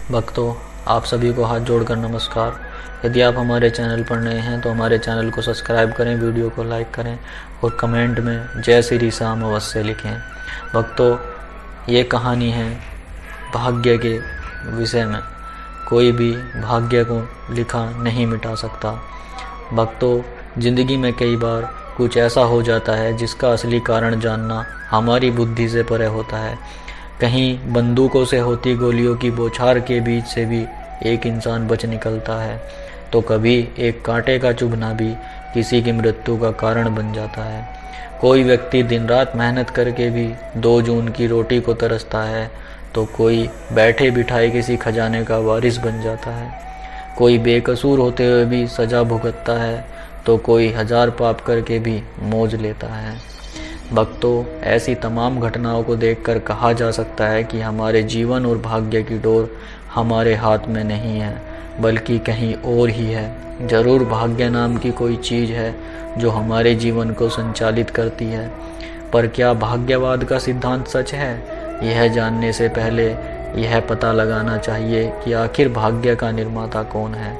भक्तों, आप सभी को हाथ जोड़कर नमस्कार। यदि आप हमारे चैनल पर नए हैं तो हमारे चैनल को सब्सक्राइब करें, वीडियो को लाइक करें और कमेंट में जय श्री राम अवश्य लिखें। भक्तों, ये कहानी है भाग्य के विषय में। कोई भी भाग्य को लिखा नहीं मिटा सकता। भक्तों, ज़िंदगी में कई बार कुछ ऐसा हो जाता है जिसका असली कारण जानना हमारी बुद्धि से परे होता है। कहीं बंदूकों से होती गोलियों की बौछार के बीच से भी एक इंसान बच निकलता है, तो कभी एक कांटे का चुभना भी किसी की मृत्यु का कारण बन जाता है। कोई व्यक्ति दिन रात मेहनत करके भी 2 जून की रोटी को तरसता है, तो कोई बैठे बिठाए किसी खजाने का वारिस बन जाता है। कोई बेकसूर होते हुए भी सजा भुगतता है, तो कोई 1000 पाप करके भी मौज लेता है। भक्तों, ऐसी तमाम घटनाओं को देखकर कहा जा सकता है कि हमारे जीवन और भाग्य की डोर हमारे हाथ में नहीं है, बल्कि कहीं और ही है। जरूर भाग्य नाम की कोई चीज़ है जो हमारे जीवन को संचालित करती है, पर क्या भाग्यवाद का सिद्धांत सच है? यह जानने से पहले यह पता लगाना चाहिए कि आखिर भाग्य का निर्माता कौन है।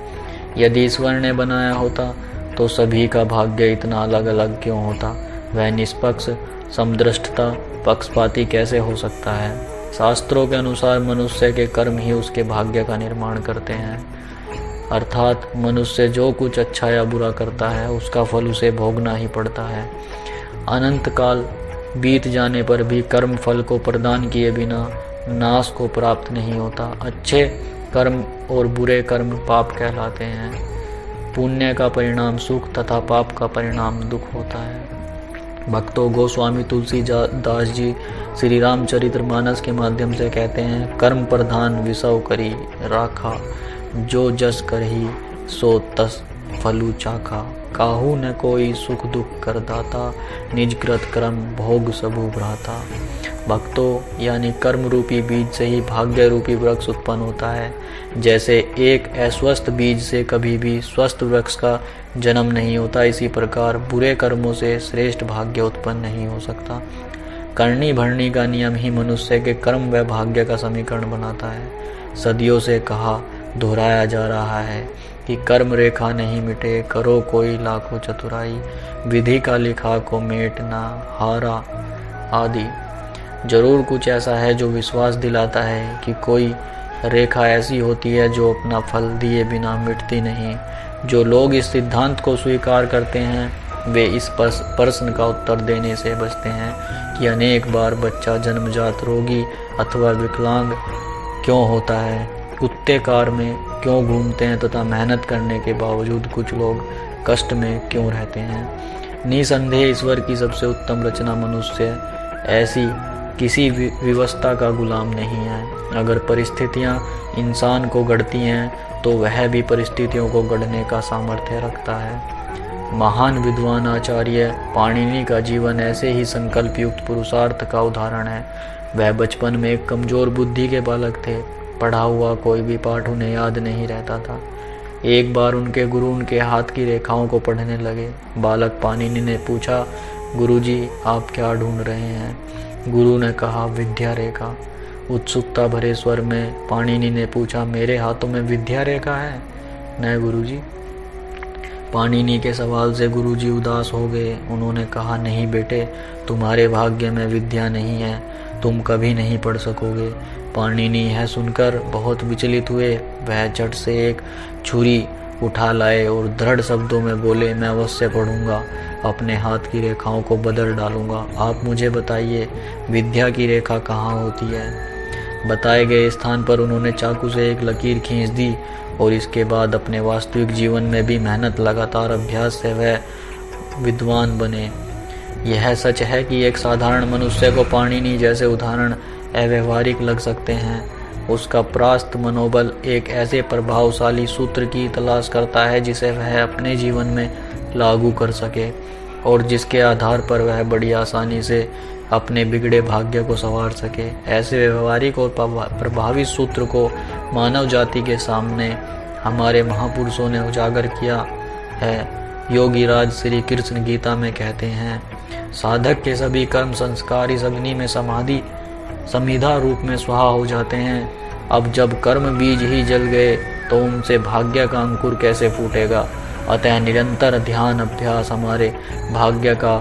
यदि ईश्वर ने बनाया होता तो सभी का भाग्य इतना अलग अलग क्यों होता? वह निष्पक्ष, समदृष्टता, पक्षपाती कैसे हो सकता है? शास्त्रों के अनुसार मनुष्य के कर्म ही उसके भाग्य का निर्माण करते हैं। अर्थात मनुष्य जो कुछ अच्छा या बुरा करता है उसका फल उसे भोगना ही पड़ता है। अनंत काल बीत जाने पर भी कर्म फल को प्रदान किए बिना नाश को प्राप्त नहीं होता। अच्छे कर्म और बुरे कर्म पाप कहलाते हैं। पुण्य का परिणाम सुख तथा पाप का परिणाम दुख होता है। भक्तों, गोस्वामी तुलसीदास जी श्री रामचरितमानस के माध्यम से कहते हैं, कर्म प्रधान विसव करी राखा, जो जस करही सो तस फलु चाखा, काहू न कोई सुख दुख कर दाता, निज कृत कर्म भोग सबु भ्राता। भक्तों, यानी कर्म रूपी बीज से ही भाग्य रूपी वृक्ष उत्पन्न होता है। जैसे एक अस्वस्थ बीज से कभी भी स्वस्थ वृक्ष का जन्म नहीं होता, इसी प्रकार बुरे कर्मों से श्रेष्ठ भाग्य उत्पन्न नहीं हो सकता। करनी भरनी का नियम ही मनुष्य के कर्म व भाग्य का समीकरण बनाता है। सदियों से कहा दोहराया जा रहा है कि कर्म रेखा नहीं मिटे, करो कोई लाखों चतुराई, विधि का लिखा को मेटना हारा आदि। जरूर कुछ ऐसा है जो विश्वास दिलाता है कि कोई रेखा ऐसी होती है जो अपना फल दिए बिना मिटती नहीं। जो लोग इस सिद्धांत को स्वीकार करते हैं वे इस प्रश्न का उत्तर देने से बचते हैं कि अनेक बार बच्चा जन्मजात रोगी अथवा विकलांग क्यों होता है, कुत्ते कार में क्यों घूमते हैं तथा मेहनत करने के बावजूद कुछ लोग कष्ट में क्यों रहते हैं। निसंदेह ईश्वर की सबसे उत्तम रचना मनुष्य ऐसी किसी व्यवस्था का गुलाम नहीं है। अगर परिस्थितियां इंसान को गढ़ती हैं तो वह भी परिस्थितियों को गढ़ने का सामर्थ्य रखता है। महान विद्वान आचार्य पाणिनि का जीवन ऐसे ही संकल्प युक्त पुरुषार्थ का उदाहरण है। वह बचपन में एक कमजोर बुद्धि के बालक थे। पढ़ा हुआ कोई भी पाठ उन्हें याद नहीं रहता था। एक बार उनके गुरु उनके हाथ की रेखाओं को पढ़ने लगे। बालक पाणिनि ने पूछा, गुरुजी आप क्या ढूंढ रहे हैं? गुरु ने कहा, विद्या रेखा। उत्सुकता भरे स्वर में पाणिनि ने पूछा, मेरे हाथों में विद्या रेखा है? नहीं गुरुजी। पाणिनि के सवाल से गुरुजी उदास हो गए। उन्होंने कहा, नहीं बेटे, तुम्हारे भाग्य में विद्या नहीं है, तुम कभी नहीं पढ़ सकोगे। पाणिनि यह सुनकर बहुत विचलित हुए। वह झट से एक छुरी उठा लाए और दृढ़ शब्दों में बोले, मैं अवश्य पढ़ूंगा, अपने हाथ की रेखाओं को बदल डालूंगा। आप मुझे बताइए, विद्या की रेखा कहाँ होती है? बताए गए स्थान पर उन्होंने चाकू से एक लकीर खींच दी और इसके बाद अपने वास्तविक जीवन में भी मेहनत, लगातार अभ्यास से वह विद्वान बने। यह सच है कि एक साधारण मनुष्य को पाणिनि जैसे उदाहरण अव्यवहारिक लग सकते हैं। उसका प्रास्त मनोबल एक ऐसे प्रभावशाली सूत्र की तलाश करता है जिसे वह अपने जीवन में लागू कर सके और जिसके आधार पर वह बड़ी आसानी से अपने बिगड़े भाग्य को संवार सके। ऐसे व्यवहारिक और प्रभावी सूत्र को मानव जाति के सामने हमारे महापुरुषों ने उजागर किया है। योगी राज श्री कृष्ण गीता में कहते हैं, साधक के सभी कर्म संस्कार इस अग्नि में समिधा रूप में स्वाहा हो जाते हैं अब जब कर्म बीज ही जल गए तो उनसे भाग्य का अंकुर कैसे फूटेगा। अतः निरंतर ध्यान अभ्यास हमारे भाग्य का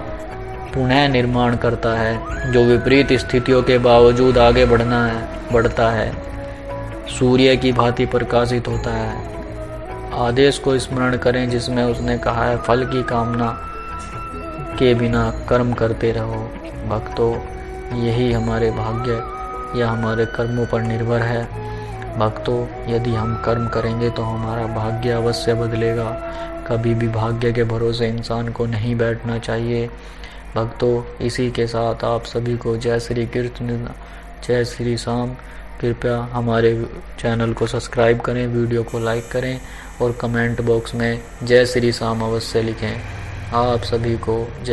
पुनः निर्माण करता है, जो विपरीत स्थितियों के बावजूद आगे बढ़ता है, सूर्य की भांति प्रकाशित होता है। आदेश को स्मरण करें जिसमें उसने कहा है, फल की कामना के बिना कर्म करते रहो। भक्तों, यही हमारे भाग्य या हमारे कर्मों पर निर्भर है। भक्तों, यदि हम कर्म करेंगे तो हमारा भाग्य अवश्य बदलेगा। कभी भी भाग्य के भरोसे इंसान को नहीं बैठना चाहिए। भक्तों, इसी के साथ आप सभी को जय श्री कृष्ण, जय श्री श्याम। कृपया हमारे चैनल को सब्सक्राइब करें, वीडियो को लाइक करें और कमेंट बॉक्स में जय श्री श्याम अवश्य लिखें। आप सभी को जय